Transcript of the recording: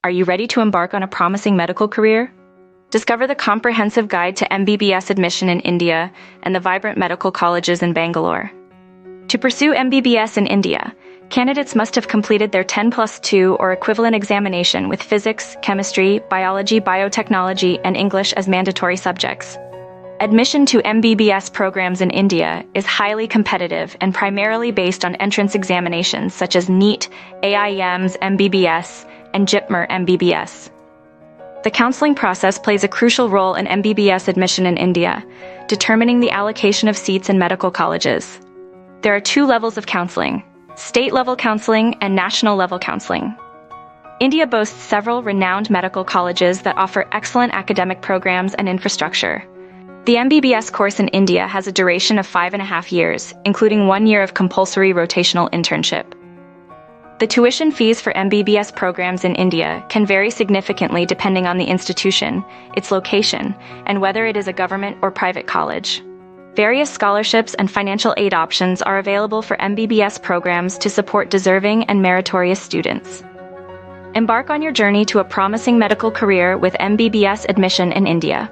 Are you ready to embark on a promising medical career? Discover the comprehensive guide to MBBS admission in India and the vibrant medical colleges in Bangalore. To pursue MBBS in India, candidates must have completed their 10+2 or equivalent examination with physics, chemistry, biology, biotechnology, and English as mandatory subjects. Admission to MBBS programs in India is highly competitive and primarily based on entrance examinations such as NEET, AIIMS MBBS, and JIPMER MBBS. The counseling process plays a crucial role in MBBS admission in India, determining the allocation of seats in medical colleges. There are 2 levels of counseling: state-level counseling and national-level counseling. India boasts several renowned medical colleges that offer excellent academic programs and infrastructure. The MBBS course in India has a duration of 5.5 years, including 1 year of compulsory rotational internship. The tuition fees for MBBS programs in India can vary significantly depending on the institution, its location, and whether it is a government or private college. Various scholarships and financial aid options are available for MBBS programs to support deserving and meritorious students. Embark on your journey to a promising medical career with MBBS admission in India.